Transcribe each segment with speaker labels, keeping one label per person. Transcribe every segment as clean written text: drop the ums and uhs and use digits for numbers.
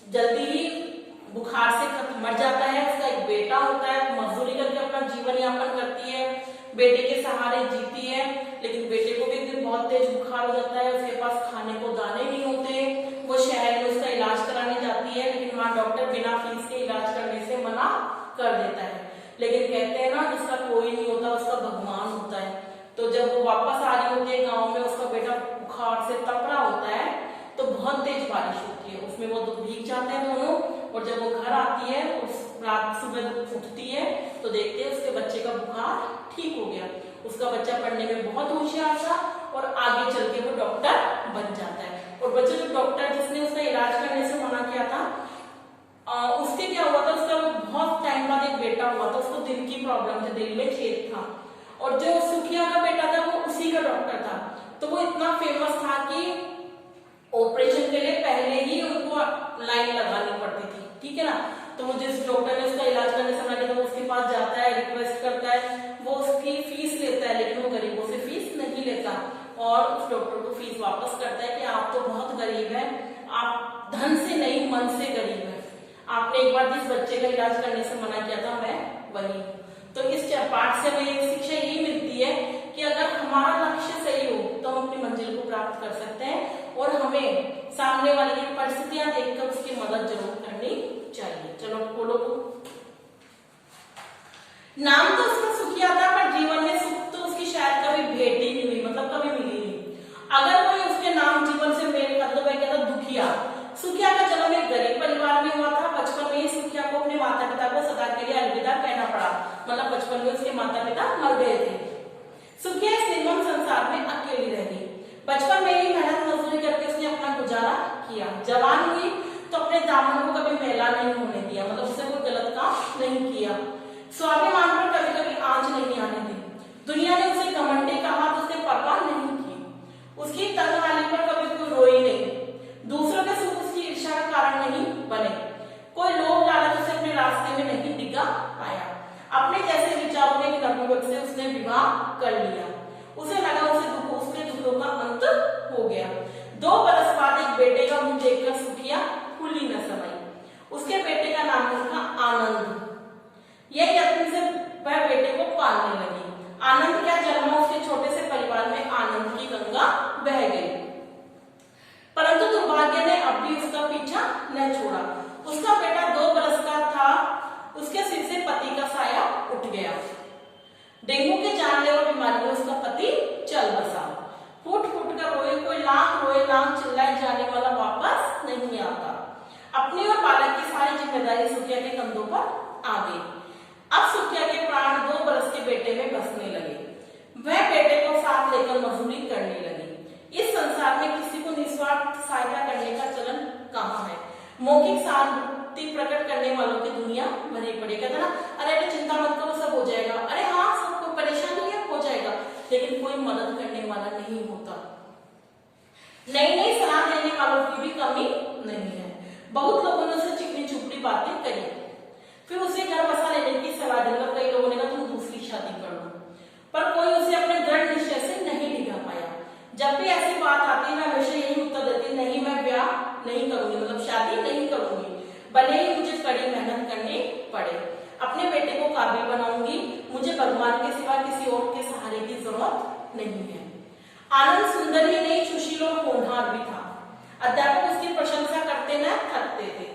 Speaker 1: जल्दी ही बुखार से मर जाता है। उसका एक बेटा होता है, मजदूरी करके अपना जीवन यापन करती है, बेटे के सहारे जीती है, लेकिन बेटे को भी एक दिन बहुत तेज बुखार हो जाता है, उसके पास खाने को दाने नहीं होते। वो शहर में उसका इलाज कराने जाती है, लेकिन वहां डॉक्टर बिना फीस के इलाज करने से मना कर देता है। लेकिन कहते हैं ना, जिसका कोई नहीं होता उसका भगवान होता है। तो जब वो वापस आ रही होती है गाँव में, उसका बेटा बुखार से तप रहा होता है, तो बहुत तेज बारिश होती है, उसमें वो भीग जाते हैं दोनों। और जब वो घर आती है, उस रात सुबह उठती है तो देखते हैं उसके बच्चे का बुखार ठीक हो गया। उसका बच्चा पढ़ने में बहुत होशियार था और आगे चल के वो डॉक्टर बन जाता है। और बच्चे जो डॉक्टर जिसने उसका इलाज करने से मना किया था, उसके क्या हुआ था, उसका बहुत टाइम बाद एक बेटा हुआ था, उसको दिल की प्रॉब्लम थी, दिल में छेद था। और जो सुखिया का बेटा था वो उसी का डॉक्टर था। तो वो इतना फेमस था कि ऑपरेशन के लिए पहले ही उनको लाइन लगानी पड़ती थी, ठीक है ना। तो वो जिस डॉक्टर ने उसका इलाज करने से मना किया था, उसके पास जाता है, रिक्वेस्ट करता है, वो उसकी फीस लेता है, लेकिन वो गरीबों से फीस नहीं लेता और उस डॉक्टर को फीस वापस करता है कि आप तो बहुत गरीब हैं, आप धन से नहीं मन से गरीब हैं, आपने एक बार जिस बच्चे का इलाज करने से मना किया था मैं वही। तो इस पाठ से हमें एक शिक्षा यही मिलती है कि अगर हमारा लक्ष्य सही हो तो हम अपनी मंजिल को प्राप्त कर सकते हैं और हमें सामने वाले की परिस्थितियां देखकर उसकी मदद जरूर करनी चाहिए। चलो बोलो। नाम तो उसका सुखिया था, पर जीवन में सुख तो उसकी शायद कभी भेंट ही नहीं हुई, मतलब कभी मिली नहीं। अगर कोई उसके नाम जीवन से मेल कर, तो वह कहता दुखिया। सुखिया का जन्म एक गरीब परिवार में हुआ था। बचपन में ही सुखिया को अपने माता पिता को सदा के लिए अलविदा कहना पड़ा, मतलब बचपन में उसके माता पिता मर गए थे। सुखिया इस निर्मम संसार में अकेली रह गई। बचपन में ही मेहनत मजदूरी करके उसने अपना गुजारा किया। जवान हुई तो अपने दामन को कभी मैला नहीं होने दिया, मतलब उसने कोई गलत काम नहीं किया। स्वाभिमान पर कभी कभी आंच नहीं आने दी। दुनिया ने उसे घमंडी कहा तो उसने परवाह नहीं की। उसकी तनहाली पर कभी कोई रोई नहीं। दूसरों के सुख उसकी ईर्ष्या का कारण नहीं बने। कोई लोभ लालच उसे अपने रास्ते में नहीं डिगा पाया। अपने जैसे विचारों के नवयुवक से उसने विवाह कर लिया। उसे लगा उसके दुखों का अंत हो गया। 2 बरस बाद एक बेटे का मुंह देखकर सुखिया फूली न समाई। उसके बेटे का नाम रखा आनंद। यह यत्न से वह बेटे को पालने लगी। आनंद क्या जन्मा, उसके छोटे से परिवार में आनंद की गंगा बह गई। परंतु दुर्भाग्य ने अब भी उसका पीछा न छोड़ा। उसका बेटा 2 बरस का था, उसके सिर से पति का साया उठ गया। डेंगू के जानलेवा बीमारी में उसका पति चल बसा। फूट फूट कर रोए, कोई लाख रोए लाख चिल्लाए, जाने वाला वापस नहीं आता। अपनी और बालक की सारी जिम्मेदारी सुखिया के कंधों पर आ गई। अब सुखिया के प्राण 2 बरस के बेटे में बसने लगे। वह बेटे को साथ लेकर मजदूरी करने लगी। इस संसार में किसी को निस्वार्थ सहायता करने का चलन कहाँ है। मौखिक सहानुभूति प्रकट करने वालों की दुनिया भरी पड़ी। कहता ना, अरे चिंता मत करो, सब हो जाएगा, अरे हाँ सबको परेशानी है, हो जाएगा, लेकिन कोई मदद करने वाला नहीं होता। नई नई सलाह देने वालों की भी कमी नहीं है। बहुत लोगों ने उसे चिकनी चुपड़ी बातें करी, फिर उसे घर बसा लेने की सलाह दी। मतलब कई लोगों ने कहा तुम दूसरी शादी कर लो, पर कोई उसे अपने दृढ़ निश्चय से नहीं डिगा पाया। जब भी ऐसी बात आती है, मैं हमेशा यही उत्तर देती, नहीं मैं ब्याह नहीं करूंगी, मतलब शादी नहीं करूंगी, भले ही मुझे कड़ी मेहनत करनी पड़े, अपने बेटे को काबिल बनाऊंगी, मुझे भगवान के सिवा किसी और के सहारे की जरूरत नहीं है। आनंद सुंदर ही नहीं, सुशील और होनहार भी था। अध्यापक उसकी प्रशंसा करते न थकते थे।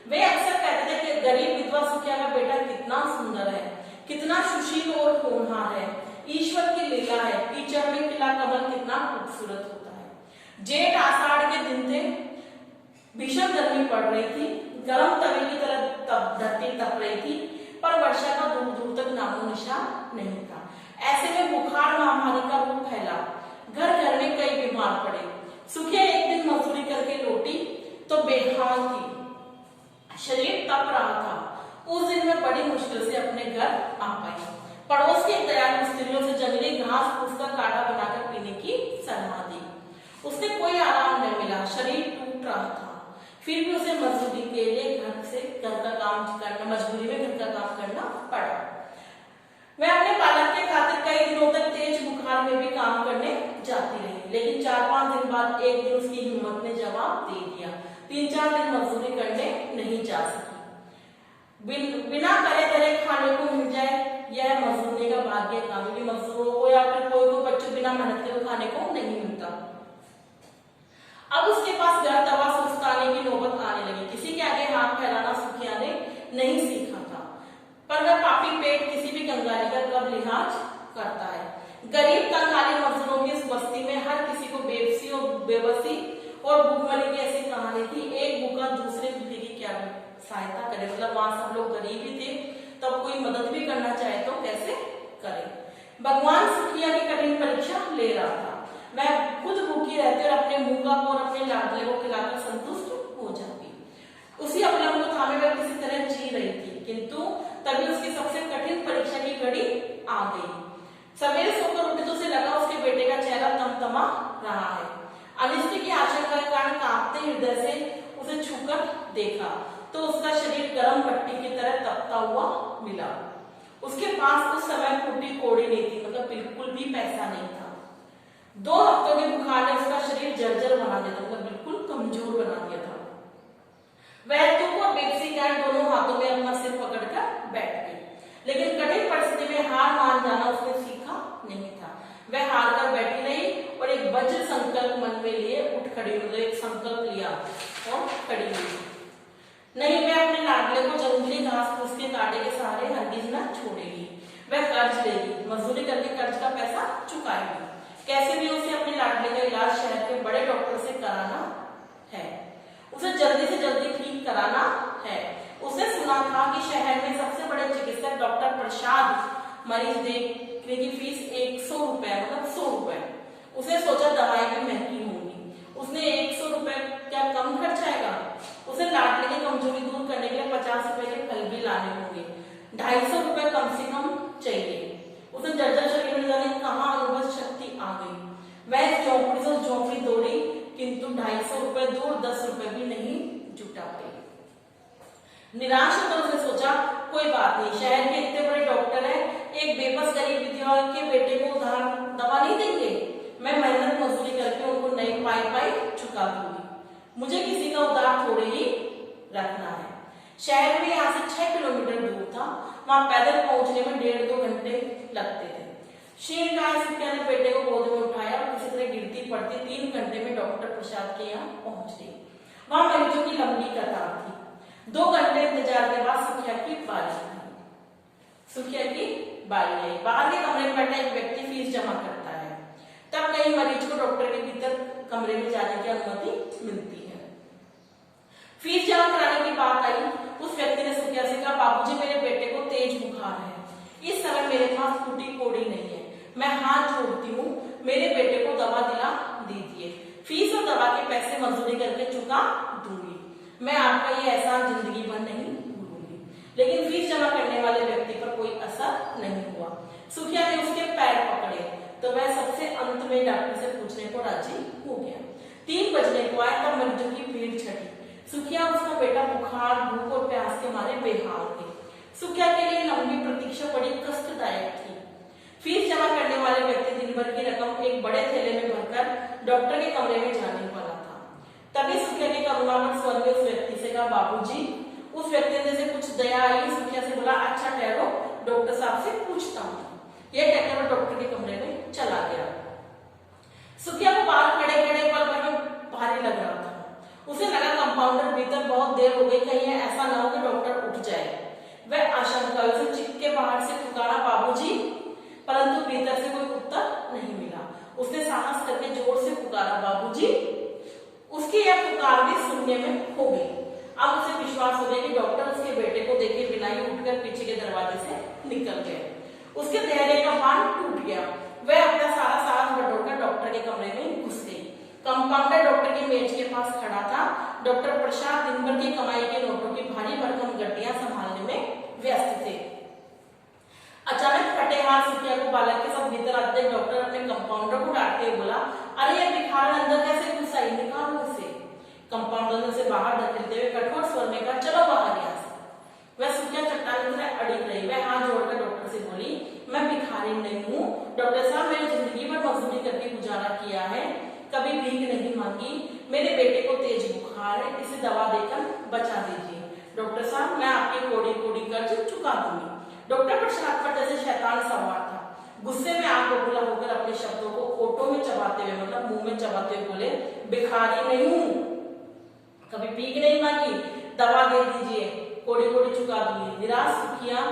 Speaker 1: वे अक्सर कहते थे कि गरीब विधवा सुखिया का बेटा कितना सुंदर है, कितना सुशील और होनहार है, ईश्वर की लीला है, कीचड़ में खिला कमल कितना खूबसूरत होता है। जेठ आषाढ़ के दिन थे, भीषण गर्मी पड़ रही थी, गर्म तवे की तरह धरती तप रही थी, पर वर्षा का दूर दूर तक नामो निशान नहीं था। ऐसे में बुखार महामारी का रूप फैला। घर घर में कई बीमार पड़े। सुखिया एक दिन मजदूरी करके लौटी तो बेहाल थी, शरीर तप रहा था। उस दिन में बड़ी मुश्किल से अपने घर आ पाई। पड़ोस के दयालु स्त्रियों से जंगली घास फूस का काढ़ा बनाकर पीने की सलाह दी। उसने कोई आराम न मिला, शरीर टूट रहा था, फिर भी उसे मजदूरी के लिए घर का काम करना, मजबूरी में घर का काम करना पड़ा। वह अपने बालक के खातिर कई दिनों तक तेज बुखार में भी काम करने जाती रही, लेकिन 4-5 दिन बाद एक दिन उसकी हिम्मत ने जवाब दे दिया। 3-4 दिन मजदूरी करने नहीं जा सकी। बिना करे धरे खाने को मिल जाए, यह मजदूरी का भाग्य था, क्योंकि मजदूरों को या फिर कोई को बच्चों बिना मेहनत के खाने को नहीं मिलता। अब उसके पास घर तवा सुस्ताने की नौबत आने लगी। किसी के आगे हाथ फैलाना सुखिया ने नहीं सीखा था, पर वह पापी पेट किसी भी कंगाली का कब लिहाज करता है। गरीब कंगाली मजदूरों की इस बस्ती में हर किसी को बेबसी और बेबसी और भूखमरी की ऐसी कहानी थी। एक भूखा दूसरे भूखे की क्या सहायता करे, मतलब वहां सब लोग गरीब ही थे, तब कोई मदद भी करना चाहे तो कैसे करे। भगवान सुखिया की कठिन परीक्षा ले रहा था। वह खुद भूखी रहती और अपने मुंगा को और अपने लाडले को खिलाकर संतुष्ट हो जाती। उसी अपने को थामे वह किसी तरह जी रही थी, किंतु तभी उसकी सबसे कठिन परीक्षा की घड़ी आ गई। सवेरे सोकर उठे तो उसे लगा उसके बेटे का चेहरा तमतमा रहा है। अनिष्ट की आशंका के कारण कांपते हृदय से उसे छूकर देखा तो उसका शरीर गर्म पट्टी की तरह तपता हुआ मिला। उसके पास उस समय फूटी कोड़ी नहीं थी, मतलब बिल्कुल भी पैसा नहीं था। 2 हफ्तों के बुखार ने उसका शरीर जर्जर बना दिया था, मतलब बिल्कुल कमजोर बना दिया था। वह तुक और बेबसी कैन दोनों हाथों में अपना सिर पकड़कर बैठ गई, लेकिन कठिन परिस्थिति में हार मान जाना उसने सीखा नहीं था। वह हार कर बैठी नहीं और एक वज्र संकल्प मन में लिए उठ खड़ी, मतलब एक संकल्प लिया और खड़ी हुई। नहीं, मैं अपने लाडले को जंगली घास फूस के कांटे के सहारे हरगिज न छोड़ेगी। वह कर्ज लेगी, मजदूरी करके कर्ज का पैसा चुकाएगी। कैसे भी उसे अपने लाडले का इलाज शहर के बड़े डॉक्टर से कराना है, उसे जल्दी से जल्दी ठीक कराना है। उसने सुना था कि शहर में सबसे बड़े चिकित्सक डॉक्टर प्रसाद मरीज देखने की फीस 100 रुपए, मतलब 100 रुपए। उसे सोचा दवाई भी महंगी होंगी, उसने 100 रुपए क्या कम खर्च आएगा। उसे लाडले की कमजोरी दूर करने के लिए 50 रुपए के फल भी लाने होंगे, 250 रुपए कम से कम चाहिए। उसे जर्जर शरीर में जाने कहाँ अनुभव शक्ति आ गई। वह चौपड़ी से चौपड़ी दौड़ी, किंतु 250 रुपए दूर 10 रुपए भी नहीं जुटा पाई। निराश होकर उसने सोचा कोई बात नहीं, शहर के इतने बड़े डॉक्टर हैं, एक बेबस गरीब विधवा के बेटे को उधार दवा नहीं देंगे। मैं मेहनत मजदूरी करके उनको नई पाई चुका दूंगी। मुझे किसी का उधार थोड़े ही रखना है। शहर में यहाँ से 6 किलोमीटर दूर था, वहां पैदल पहुंचने में 1.5-2 घंटे लगते थे। क्षीणकाय सुखिया ने बेटे को गोद में उठाया और किसी तरह गिरती पड़ती 3 घंटे में डॉक्टर प्रसाद के यहाँ पहुंच गई। वहां मरीजों की लंबी कतार थी। 2 घंटे इंतजार के बाद सुखिया की बारी आई। सुखिया की बारी आई। बाहर के कमरे में बैठा एक व्यक्ति फीस जमा करता है, तब कई मरीज को डॉक्टर के भीतर कमरे में जाने की अनुमति मिलती है। फीस जमा कराने की बात आई, उस व्यक्ति ने सुखिया से कहा, बाबूजी मेरे बेटे को तेज बुखार है, इस समय मेरे पास फूटी कोड़ी नहीं है, मैं हाथ जोड़ती हूँ, मेरे बेटे को दवा दिला दीजिए। फीस और दवा के पैसे मजदूरी करके चुका दूंगी, मैं आपका ये एहसान जिंदगी भर नहीं भूलूंगी। लेकिन फीस जमा करने वाले व्यक्ति पर कोई असर नहीं हुआ। सुखिया ने उसके पैर पकड़े तो वह सबसे अंत में डॉक्टर से पूछने को राजी हो गया। 3 बजने को आए तब मरीजों की भीड़ छटी। सुखिया उसका बेटा बुखार, भूख और प्यास के मारे बेहाल थे। सुखिया के लिए लंबी प्रतीक्षा बड़ी कष्टदायक थी। फीस जमा करने वाले व्यक्ति दिन भर की रकम एक बड़े थैले में भरकर डॉक्टर के कमरे में जाने वाला था। तभी सुखिया के करुणामय स्वर में उस व्यक्ति से कहा, बाबूजी। उस व्यक्ति ने से कुछ दया आई, सुखिया से बोला, अच्छा ठहरो, डॉक्टर साहब से पूछता हूँ। यह कहकर वो डॉक्टर के कमरे में चला गया। सुखिया को बाहर खड़े खड़े पल में भारी लग रहा था। उसे लगा कंपाउंडर भीतर बहुत देर हो गई, कहीं ऐसा ना हो कि डॉक्टर उठ जाए। वह आशंका उसे चिक के बाहर से पुकारा, बाबूजी, परंतु भीतर से कोई उत्तर नहीं मिला। उसने साहस करके जोर से पुकारा, बाबूजी। उसकी यह पुकार भी सुनने में हो गई। अब उसे विश्वास हो गया कि डॉक्टर उसके बेटे को देखे बिना ही उठकर पीछे के दरवाजे से निकल गए। उसके धैर्य का बांध टूट गया। वह अपना सारा साहस बटोरकर डॉक्टर के कमरे में घुस गई। कंपाउंडर डॉक्टर की मेज के पास खड़ा था। डॉक्टर प्रसाद दिन भर की कमाई के नोटों की भारी भरकम गड्डियां संभालने में व्यस्त थे। अचानक फटे हाथ सुखिया को बालक के साथ भीतर आते डॉक्टर अपने कंपाउंडर को डांटते हुए बोला, अरे ये भिखारन अंदर कैसे घुस आई, निकालो उसे। कंपाउंडर ने उसे बाहर धकेलते हुए कठोर स्वर में कहा, चलो बाहर यहाँ से। वह सुखिया चट्टान की तरह अड़ी रही। वह हाथ जोड़कर डॉक्टर से बोली, मैं भिखारी नहीं हूँ डॉक्टर साहब, मैंने जिंदगी भर मजदूरी करके गुजारा किया है, कभी भीख नहीं मांगी। मेरे बेटे को तेज बुखार है, इसे दवा देकर बचा दीजिए। डॉक्टर साहब मैं आपकी कोड़ी कोड़ी कर्ज चुका दूंगी। डॉक्टर प्रसाद पर जैसे शैतान सवार था। गुस्से में आग बबूला होकर अपने शब्दों को ओठों में चबाते हुए, मतलब मुंह में चबाते हुए बोले, भिखारी नहीं हूं, कभी भीख नहीं मांगी, दवा दे दीजिए, कोड़ी कोड़ी चुका दूंगी। निराश सुखिया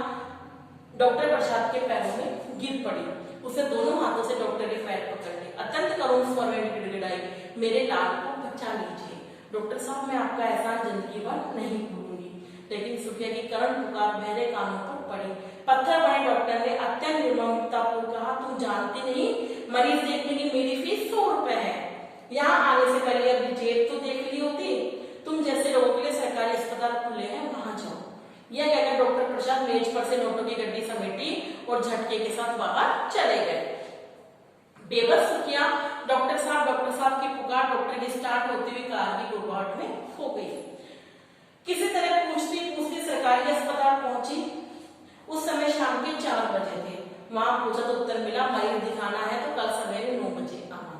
Speaker 1: डॉक्टर प्रसाद के पैरों में गिर पड़ी। उसे दोनों हाथों से डॉक्टर के पैर पकड़ लिए, अत्यंत करुण स्वर में गिड़गिड़ाई, मेरे लाल को बचा लीजिए। डॉक्टर साहब मैं आपका एहसान जिंदगी भर नहीं भूलूंगी। लेकिन सुखिया की करण पुकार बहरे कानों पर पड़ी। पत्थर बने डॉक्टर ने अत्यंत निर्ममतापूर्वक कहा, तुम जानती नहीं मरीज देखने की मेरी फीस 100 रुपए है, यहाँ आने से पहले अपनी जेब तो देख ली होती। तुम जैसे लोगों के लिए सरकारी अस्पताल खुले हैं, वहां जाओ। यह कहकर डॉक्टर प्रसाद मेज पर से नोटों की गड्डी समेटी और झटके के साथ बाहर चले गए। बेबस सुखिया डॉक्टर साहब की पुकार डॉक्टर की स्टार्ट होती हुई कार की गुरबाहट में खो गई। किसी तरह पूछती पूछती सरकारी अस्पताल पहुंची। उस समय शाम के 4 बजे थे। वहां पूछा तो उत्तर मिला, मरीज दिखाना है तो कल सवेरे 9 बजे आना।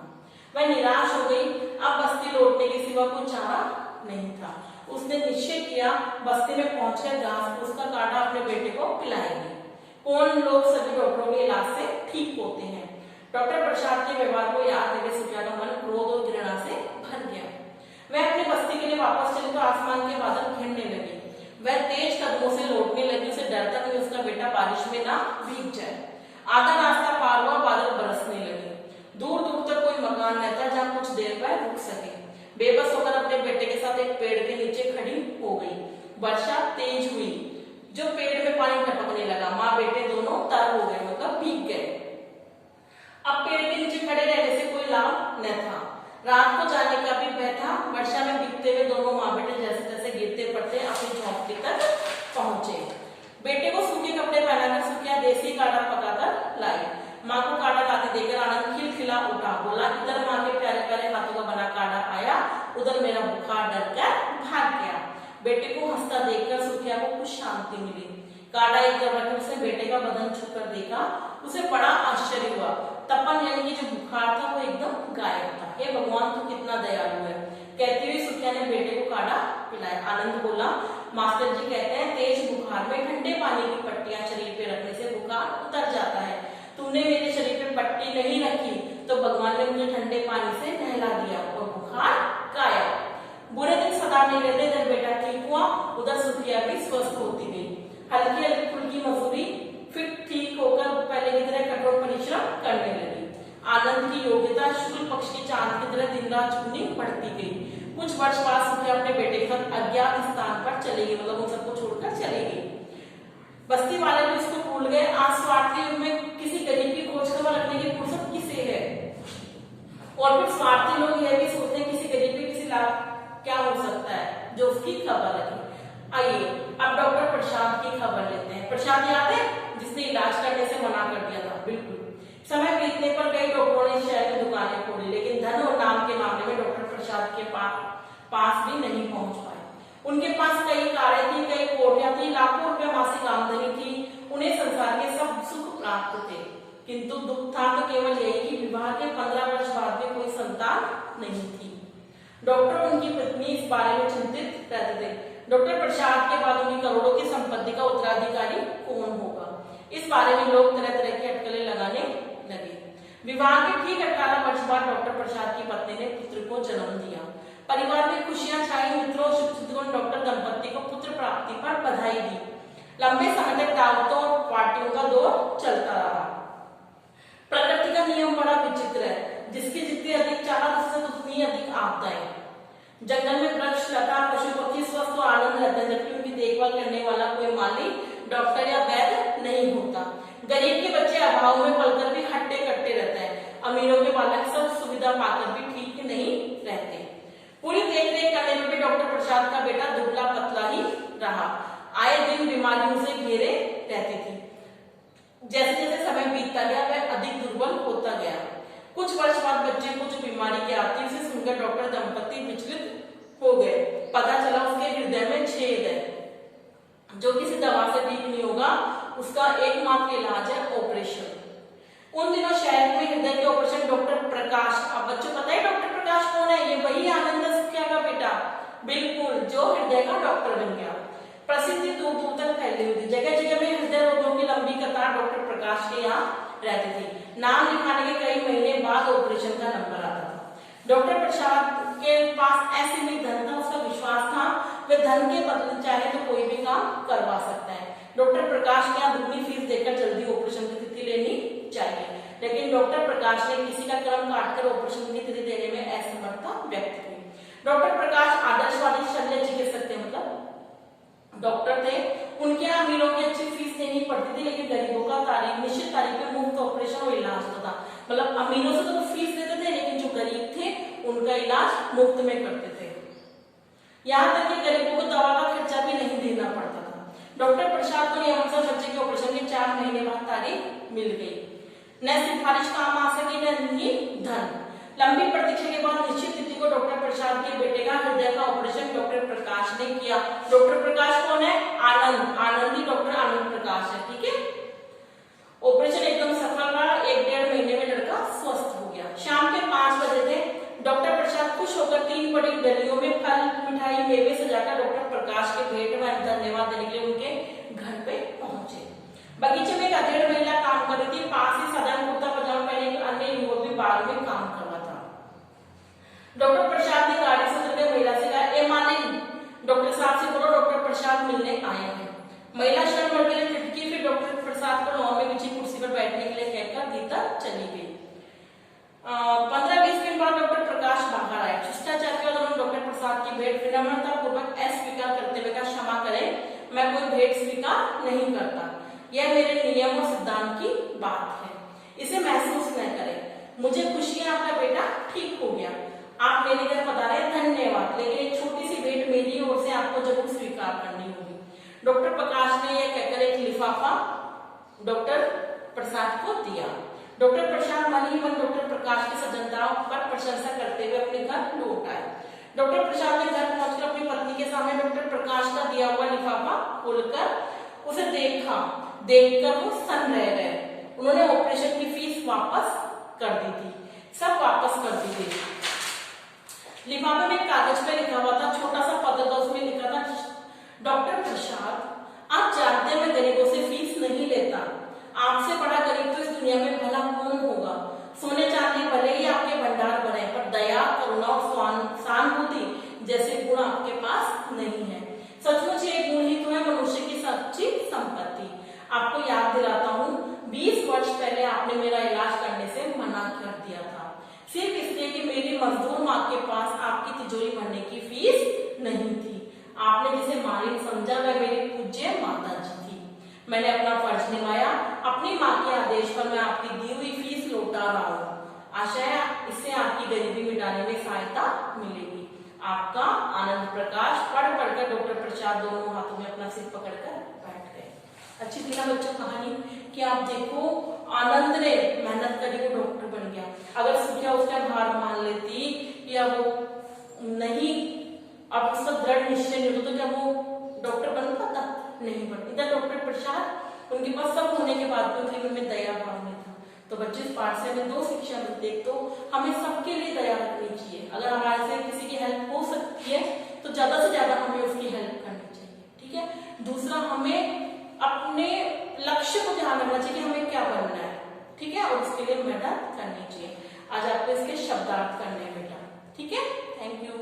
Speaker 1: वह निराश हो गई। अब बस्ती लौटने के सिवा कोई चारा नहीं था। उसने निश्चय किया बस्ती में पहुंचकर घास फूस का काढ़ा अपने बेटे को पिलाएगी। कौन लोग सभी डॉक्टरों के इलाज से ठीक होते हैं। डॉक्टर प्रसाद के व्यवहार को याद करके सुखिया का मन क्रोध और घृणा से भर गया। वह अपनी बस्ती के लिए वापस चली तो आसमान के बादल घिरने लगे। वह तेज कदमों से लौटने लगी। उसे डर था कि उसका बेटा बारिश में ना भीग जाए। आधा रास्ता पार हुआ, बादल बरसने लगे। दूर दूर तक कोई मकान न था जहाँ कुछ देर वह रुक सके। बेबस होकर अपने बेटे के साथ एक पेड़ के नीचे खड़ी हो गई। वर्षा तेज हुई, जो पेड़ में पानी टपकने लगा। माँ बेटे दोनों तर हो गए, मतलब भीग गए। अब पेड़ के नीचे खड़े रहने से कोई लाभ न था। रात को जाने का भी भय था। वर्षा में भीगते हुए दोनों माँ बेटे जैसे तैसे गिरते पड़ते अपनी झोंपड़ी तक पहुंचे। बेटे को सूखे कपड़े पहनाकर सुखिया देसी काढ़ा पकाकर लाई। माँ को काढ़ा लाते देखकर आनंद खिलखिला उठा। बोला, इधर माँ के प्यारे प्यारे हाथों का बना काढ़ा आया, उधर मेरा बुखार डर कर भाग गया। बेटे को हंसता देखकर सुखिया को कुछ शांति मिली। काढ़ा एक जब रखे उसने बेटे का बदन छू कर देखा। उसे बड़ा आश्चर्य हुआ। तपन यानी कि जो बुखार था वो एकदम गायब था। हे भगवान तू कितना दयालु है, कहती हुई सुखिया ने बेटे को काढ़ा पिलाया। आनंद बोला, मास्टर जी कहते हैं तेज बुखार में ठंडे पानी की पट्टियां शरीर पे रखने से बुखार उतर जाता है। तुमने मेरे शरीर पे पट्टी नहीं रखी तो भगवान ने मुझे ठंडे पानी से नहला दिया और बुखार गायब। बुरे दिन सदा नहीं रहते। इधर बेटा ठीक हुआ, उधर सुखिया भी स्वस्थ होती गई। हल्की हल्की फुल्की मजदूरी, फिर ठीक होकर पहले की तरह कठोर परिश्रम करने लगी। आनंद की योग्यता शुक्ल पक्ष की चांद की तरह दिन रात चुगनी बढ़ती गई। कुछ वर्ष बाद सुखिया अपने बेटे के साथ अज्ञात स्थान पर चली गई, मतलब उन सबको छोड़कर चली गई। बस्ती वाले भी इसको भूल गए। आज स्वार्थी युग में किसी गरीब की खोज खबर रखने की फुर्सत किसे है। और फिर स्वार्थी लोग यह भी सोचते हैं किसी गरीब के किसी लाभ क्या हो सकता है जो उसकी खबर रखे। आइए अब डॉक्टर प्रसाद की खबर लेते हैं। प्रसाद याद है जिसने इलाज करने से मना कर दिया था? बिल्कुल। समय बीतने पर कई डॉक्टरों ने शहर में दुकानें खोली, लेकिन धन और नाम के मामले में डॉक्टर प्रसाद के पास भी नहीं पहुंच पाए। उनके पास कई कारें थी, कई कोठियां थी, लाखों रुपए मासिक आमदनी थी। उन्हें संसार के सब सुख प्राप्त थे, किंतु दुख था तो केवल यही कि विवाह के 15 वर्ष बाद भी कोई संतान नहीं थी। डॉक्टर और उनकी पत्नी इस बारे में चिंतित रहते थे। डॉक्टर प्रसाद के बाद उनकी करोड़ों की संपत्ति का उत्तराधिकारी कौन होगा, इस बारे में लोग तरह तरह की अटकलें लगाने लगे। विवाह के ठीक 18 वर्ष बाद डॉक्टर प्रसाद की पत्नी ने पुत्र को जन्म दिया। परिवार में खुशियां छाई। मित्रों और शुभचिंतकों ने डॉक्टर दंपति को पुत्र प्राप्ति पर बधाई दी। लंबे समय तक दावतों और पार्टियों का दौर चलता रहा। प्रकृति का नियम बड़ा विचित्र है, जिसकी जितनी अधिक चाहत उससे उतनी अधिक आपदाएं। जंगल में वृक्ष, लता, पशु पक्षी स्वस्थ और आनंद रहते हैं, जबकि उनकी देखभाल करने वाला कोई माली, डॉक्टर या वैद्य नहीं होता। गरीब के बच्चे अभाव में पलकर भी हट्टे कट्टे रहते हैं। अमीरों के बालक सब सुविधा पाकर भी ठीक नहीं रहते। पूरी देखरेख करने में भी डॉक्टर प्रसाद का बेटा दुबला पतला ही रहा। आए दिन बीमारियों से घेरे रहती थी। जैसे जैसे समय बीतता गया वह अधिक दुर्बल होता गया। कुछ वर्ष बाद बच्चे को जो बीमारी के आती उसे सुनकर डॉक्टर दंपति विचलित हो गए। पता चला उसके हृदय में छेद है, जो किसी दवा से ठीक नहीं होगा। उसका एकमात्र इलाज है ऑपरेशन। उन दिनों शहर में हृदय के ऑपरेशन डॉक्टर प्रकाश, अब बच्चों पता है डॉक्टर प्रकाश कौन है? ये वही आनंद डॉक्टर बन गया। प्रसिद्धि दूर दूर तक फैली हुई थी, जगह जगह में हृदय रोगियों की लंबी कतार डॉक्टर प्रकाश के यहाँ रहती थी। नाम लिखाने के कई महीने बाद ऑपरेशन का नंबर आता था। डॉक्टर प्रसाद के पास असीमित धन था, उसका विश्वास था वे धन के बदले चाहे तो कोई भी काम करवा सकता है। डॉक्टर प्रकाश के यहाँ दुगनी फीस देकर जल्दी ऑपरेशन की तिथि लेनी चाहिए, लेकिन डॉक्टर प्रकाश ने किसी का कर्म काटकर ऑपरेशन की तिथि देने में असमर्थता व्यक्त की। डॉक्टर प्रकाश आदर्शवादी शल्य चिकित्सक थे, मतलब डॉक्टर थे। उनके यहाँ अमीरों की अच्छी फीस देनी पड़ती थी, लेकिन गरीबों का निश्चित तारीख पे मुफ्त ऑपरेशन और इलाज होता था। मतलब अमीरों से तो फीस देते थे, लेकिन जो गरीब थे उनका इलाज मुफ्त में करते थे। यहाँ तक कि गरीबों को दवा का खर्चा भी नहीं देना पड़ता था। डॉक्टर प्रसाद को नियमनुसार बच्चे के ऑपरेशन के 4 महीने बाद तारीख मिल गई। न सिफारिश काम आ सकी न ही धन। लंबी प्रतीक्षा के बाद निश्चित तिथि को डॉक्टर प्रसाद के बेटे का हृदय का ऑपरेशन डॉक्टर प्रकाश ने किया। डॉक्टर प्रकाश कौन है? आनंदी डॉक्टर आनंद प्रकाश है, ठीक है। ऑपरेशन एकदम सफल रहा, 1-1.5 महीने में लड़का स्वस्थ हो गया। शाम के 5 बजे थे। डॉक्टर प्रसाद खुश होकर 3 बड़ी डलियों में फल, मिठाई, मेवे सजाकर डॉक्टर प्रकाश के भेंट में धन्यवाद देने के लिए उनके घर पे पहुंचे। बगीचे में एक अधेड़ महिला काम कर रही थी। पास ही साधारण कुर्ता पजामा पहने एक अन्य युवक भी बाग में काम कर रहा था। डॉक्टर प्रसाद ने गाड़ी से उतरकर महिला से कहा, ए मालिक, डॉक्टर साहब से बोलो डॉक्टर प्रसाद मिलने आए हैं। महिला क्षण भर के लिए खिड़की, फिर डॉक्टर प्रसाद को लॉन में बिछी कुर्सी पर बैठने के लिए कहकर भीतर चली गई। 15-20 मिनट बाद डॉक्टर प्रकाश बाहर आए। शिष्टाचार के दौरान डॉक्टर प्रसाद की भेंट विनम्रता पूर्वक अस्वीकार करते हुए कहा, क्षमा करें, मैं कोई भेंट स्वीकार नहीं करता। यह मेरे नियम और सिद्धांत की बात है, इसे महसूस न करें। मुझे खुशी है आपका बेटा ठीक हो गया, आप मेरे घर पधारे, धन्यवाद, लेकिन एक छोटी सी भेंट मेरी ओर से आपको जरूर स्वीकार करनी होगी। डॉक्टर प्रकाश ने यह कहकर एक लिफाफा डॉक्टर प्रसाद को दिया। डॉक्टर प्रसाद मन ही मन डॉक्टर प्रकाश की सज्जनता पर प्रशंसा करते हुए अपने घर लौट आए। डॉक्टर प्रसाद ने घर पहुंचकर अपनी पत्नी के सामने डॉक्टर प्रकाश का दिया हुआ लिफाफा खोलकर उसे देखकर वो सन्न रह गए। उन्होंने ऑपरेशन की फीस वापस कर दी थी, सब वापस कर दी थी। लिफाफे में कागज पे लिखा हुआ था, छोटा सा पत्र था, उसमें लिखा था, डॉक्टर प्रसाद, आप जानते हैं मैं गरीबों से फीस नहीं लेता। आपसे बड़ा गरीब तो इस दुनिया में भला कौन होगा। सोने चांदी भले ही आपके भंडार बने, पर दया, करुणा और सहानुभूति जैसे गुण आपके पास नहीं है। सचमुच ये गुण ही तो है मनुष्य की सच्ची संपत्ति। आपको याद दिलाता हूँ, 20 वर्ष पहले आपने मेरा इलाज करने से मना कर दिया था, सिर्फ इसलिए कि मेरी मजदूर माँ के पास आपकी तिजोरी भरने की फीस नहीं थी। आपने जिसे मालिक समझा वह मेरी पूज्य माता जी थी। मैंने अपना फर्ज निभाया, अपनी माँ के आदेश पर मैं आपकी दी हुई फीस लौटा रहा हूँ। आशा है इससे आपकी गरीबी मिटाने में सहायता मिलेगी। आपका आनंद प्रकाश। पढ़कर डॉक्टर प्रसाद दोनों हाथों में अपना सिर पकड़कर बैठ गए। अच्छी थी ना बच्चों कहानी कि आप देखो, आनंद ने मेहनत करी, वो डॉक्टर बन गया। अगर सुखिया उसका हार मान लेती या वो नहीं, अब उसका दृढ़ निश्चय नहीं होता तो क्या वो डॉक्टर बन पाता? नहीं बन। इधर डॉक्टर प्रसाद, उनके पास सब होने के बाद भी उनके मन में दया भाव नहीं था। तो बच्चे इस पाठ से हमें 2 शिक्षा मिलती है। तो हमें सबके लिए दया रखनी चाहिए। अगर हमारे से किसी की हेल्प हो सकती है तो ज्यादा से ज्यादा हमें उसकी हेल्प करनी चाहिए, ठीक है। दूसरा, हमें अपने लक्ष्य को ध्यान रखना चाहिए कि हमें क्या बनना है, ठीक है, और उसके लिए मेहनत करनी चाहिए। आज आपको इसके शब्दार्थ करने बेटा, ठीक है। Thank you.